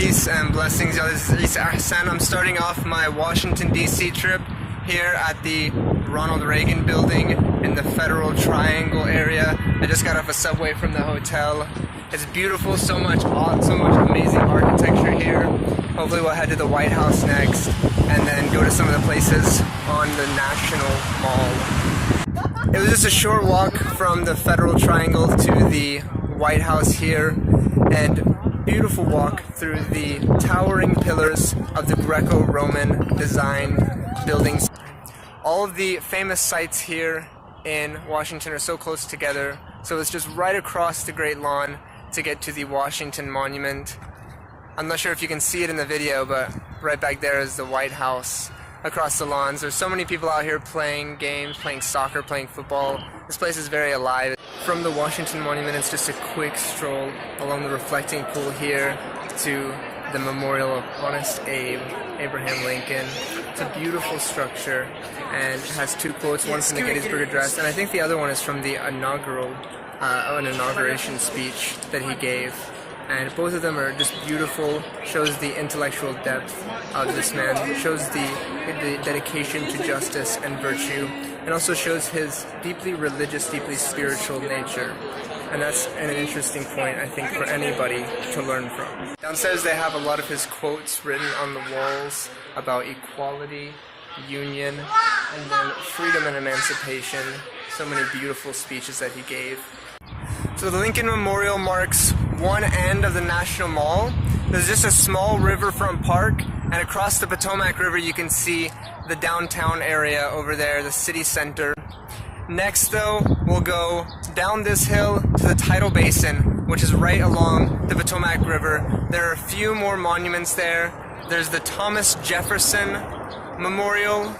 Peace and blessings, y'all. This is Isa Ahsan. I'm starting off my Washington, D.C. trip here at the Ronald Reagan building in the Federal Triangle area. I just got off a subway from the hotel. It's beautiful, so much amazing architecture here. Hopefully we'll head to the White House next and then go to some of the places on the National Mall. It was just a short walk from the Federal Triangle to the White House here, and beautiful walk through the towering pillars of the Greco-Roman design buildings. All of the famous sites here in Washington are so close together, so it's just right across the Great Lawn to get to the Washington Monument. I'm not sure if you can see it in the video, but right back there is the White House across the lawns. There's so many people out here playing games, playing soccer, playing football. This place is very alive. From the Washington Monument, it's just a quick stroll along the reflecting pool here to the memorial of Honest Abe, Abraham Lincoln. It's a beautiful structure and it has two quotes, one from the Gettysburg Address, and I think the other one is from the inauguration speech that he gave. And both of them are just beautiful, shows the intellectual depth of this man, shows the dedication to justice and virtue, and also shows his deeply religious, deeply spiritual nature. And that's an interesting point, I think, for anybody to learn from. Downstairs they have a lot of his quotes written on the walls about equality, union, and then freedom and emancipation. So many beautiful speeches that he gave. So the Lincoln Memorial marks one end of the National Mall. There's just a small riverfront park, and across the Potomac River you can see the downtown area over there, the city center. Next though, we'll go down this hill to the Tidal Basin, which is right along the Potomac River. There are a few more monuments there. There's the Thomas Jefferson Memorial,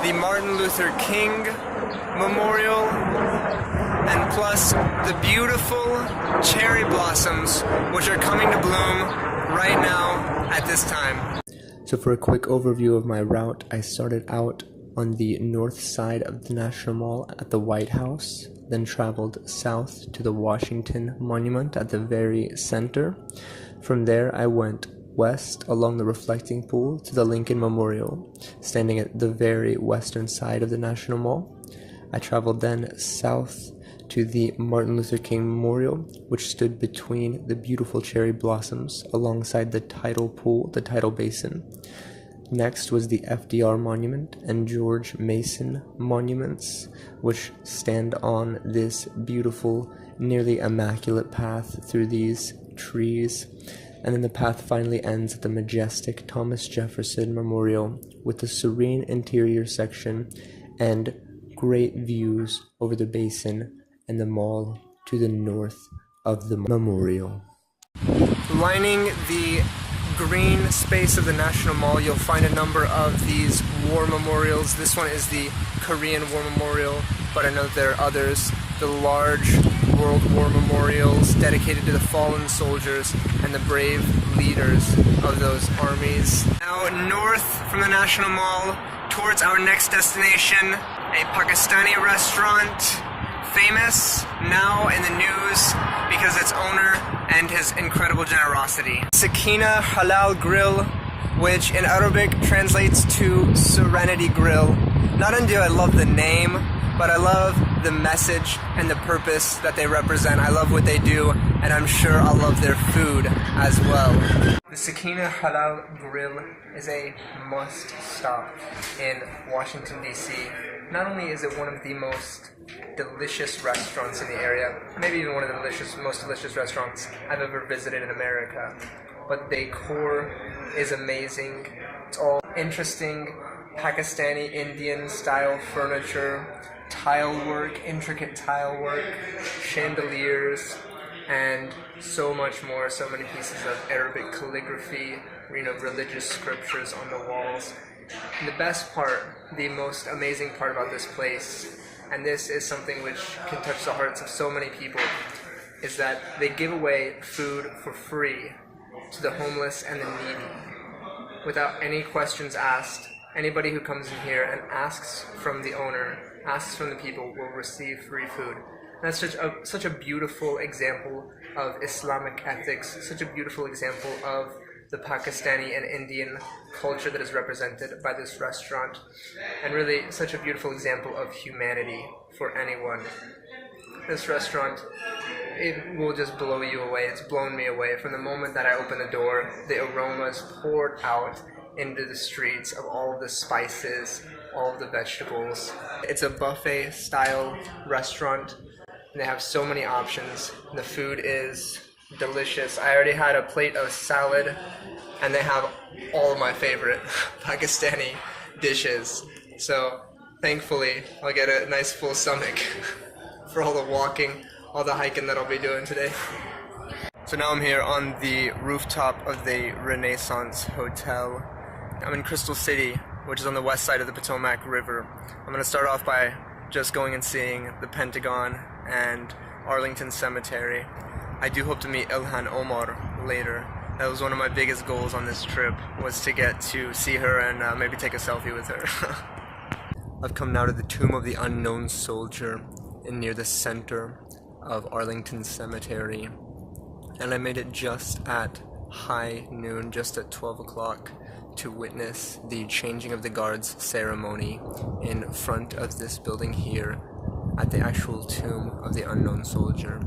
the Martin Luther King Memorial, and plus the beautiful cherry blossoms which are coming to bloom right now at this time. So for a quick overview of my route, I started out on the north side of the National Mall at the White House, then traveled south to the Washington Monument at the very center. From there I went west along the reflecting pool to the Lincoln Memorial, standing at the very western side of the National Mall. I traveled then south to the Martin Luther King Memorial, which stood between the beautiful cherry blossoms alongside the tidal pool, the Tidal Basin. Next was the FDR Monument and George Mason monuments, which stand on this beautiful, nearly immaculate path through these trees. And then the path finally ends at the majestic Thomas Jefferson Memorial with the serene interior section and great views over the basin and the mall to the north of the memorial. Lining the green space of the National Mall, you'll find a number of these war memorials. This one is the Korean War Memorial, but I know there are others. The large World War memorials dedicated to the fallen soldiers and the brave leaders of those armies. Now north from the National Mall towards our next destination, a Pakistani restaurant, famous now in the news because its owner and his incredible generosity. Sakina Halal Grill, which in Arabic translates to Serenity Grill. Not only do I love the name, but I love the message and the purpose that they represent. I love what they do, and I'm sure I'll love their food as well. The Sakina Halal Grill is a must-stop in Washington, D.C. Not only is it one of the most delicious restaurants in the area, maybe even one of the most delicious restaurants I've ever visited in America, but the decor is amazing. It's all interesting Pakistani Indian style furniture, tile work, intricate tile work, chandeliers, and so much more, so many pieces of Arabic calligraphy, religious scriptures on the walls. And the best part, the most amazing part about this place, and this is something which can touch the hearts of so many people, is that they give away food for free to the homeless and the needy, without any questions asked. Anybody who comes in here and asks from the owner, asks from the people, will receive free food. That's such a beautiful example of Islamic ethics, such a beautiful example of the Pakistani and Indian culture that is represented by this restaurant, and really such a beautiful example of humanity for anyone. This restaurant, it will just blow you away. It's blown me away. From the moment that I opened the door, the aromas poured out into the streets of all of the spices, all of the vegetables. It's a buffet style restaurant, and they have so many options. The food is delicious. I already had a plate of salad, and they have all of my favorite Pakistani dishes. So thankfully, I'll get a nice full stomach for all the walking, all the hiking that I'll be doing today. So now I'm here on the rooftop of the Renaissance Hotel. I'm in Crystal City, which is on the west side of the Potomac River. I'm going to start off by just going and seeing the Pentagon and Arlington Cemetery. I do hope to meet Ilhan Omar later. That was one of my biggest goals on this trip, was to get to see her and maybe take a selfie with her. I've come now to the Tomb of the Unknown Soldier near the center of Arlington Cemetery, and I made it just at high noon, just at 12 o'clock, to witness the changing of the guards ceremony in front of this building here at the actual Tomb of the Unknown Soldier.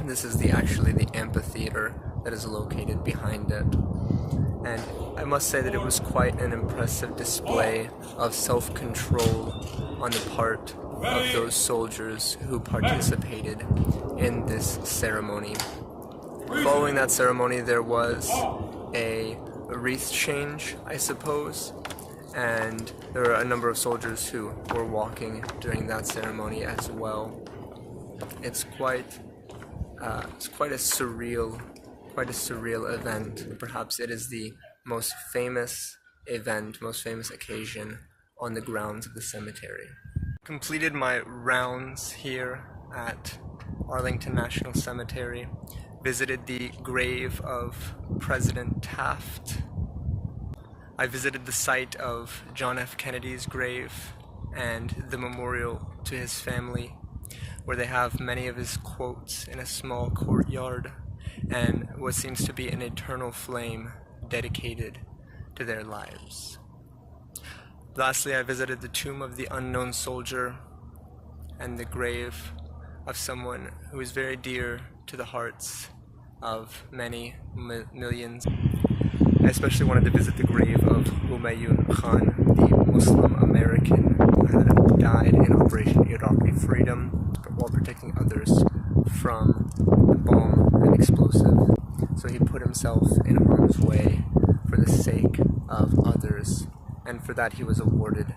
And this is actually the amphitheater that is located behind it. And I must say that it was quite an impressive display of self-control on the part of those soldiers who participated in this ceremony. Following that ceremony, there was a wreath change, I suppose, and there were a number of soldiers who were walking during that ceremony as well. It's quite a surreal event. Perhaps it is the most famous event, most famous occasion on the grounds of the cemetery. Completed my rounds here at Arlington National Cemetery, visited the grave of President Taft. I visited the site of John F. Kennedy's grave and the memorial to his family, where they have many of his quotes in a small courtyard and what seems to be an eternal flame dedicated to their lives. Lastly, I visited the Tomb of the Unknown Soldier and the grave of someone who is very dear to the hearts of many millions. I especially wanted to visit the grave of Humayun Khan, the Muslim American who had died in Operation Iraqi Freedom while protecting others from the bomb and explosive. So he put himself in harm's way for the sake of others, and for that he was awarded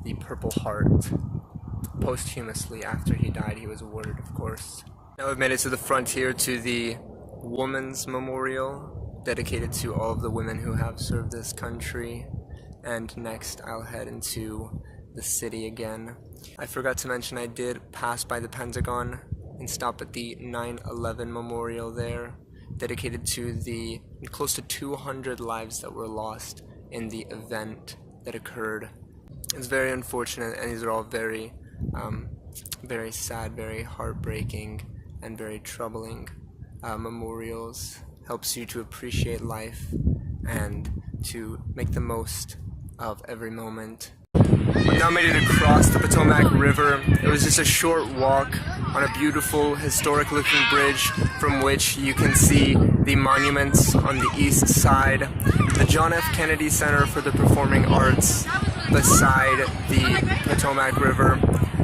the Purple Heart. Posthumously, after he died, he was awarded, of course. Now we've made it to the frontier, to the Women's Memorial, dedicated to all of the women who have served this country. And next I'll head into the city again. I forgot to mention I did pass by the Pentagon and stop at the 9/11 Memorial there, dedicated to the close to 200 lives that were lost in the event that occurred. It's very unfortunate, and these are all very sad, very heartbreaking, and very troubling memorials. Helps you to appreciate life and to make the most of every moment. I'm now made it across the Potomac River. It was just a short walk on a beautiful, historic-looking bridge from which you can see the monuments on the east side, the John F. Kennedy Center for the Performing Arts beside the Potomac River,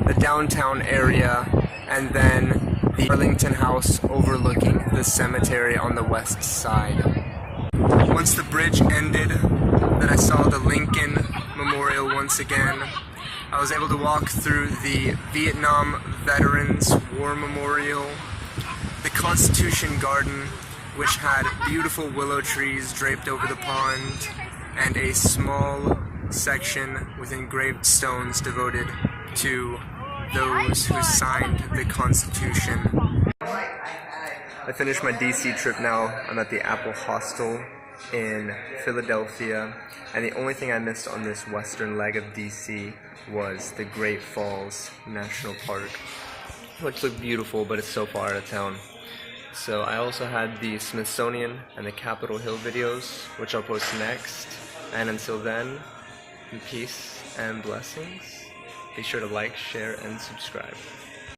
the downtown area, and then the Arlington House overlooking the cemetery on the west side. Once the bridge ended, then I saw the Lincoln Memorial once again. I was able to walk through the Vietnam Veterans War Memorial, the Constitution Garden, which had beautiful willow trees draped over the pond, and a small section with engraved stones devoted to those who signed the Constitution. I finished my DC trip now. I'm at the Apple Hostel in Philadelphia, and the only thing I missed on this western leg of DC was the Great Falls National Park. which look beautiful, but it's so far out of town. So I also had the Smithsonian and the Capitol Hill videos, which I'll post next. And until then, peace and blessings. Be sure to like, share, and subscribe.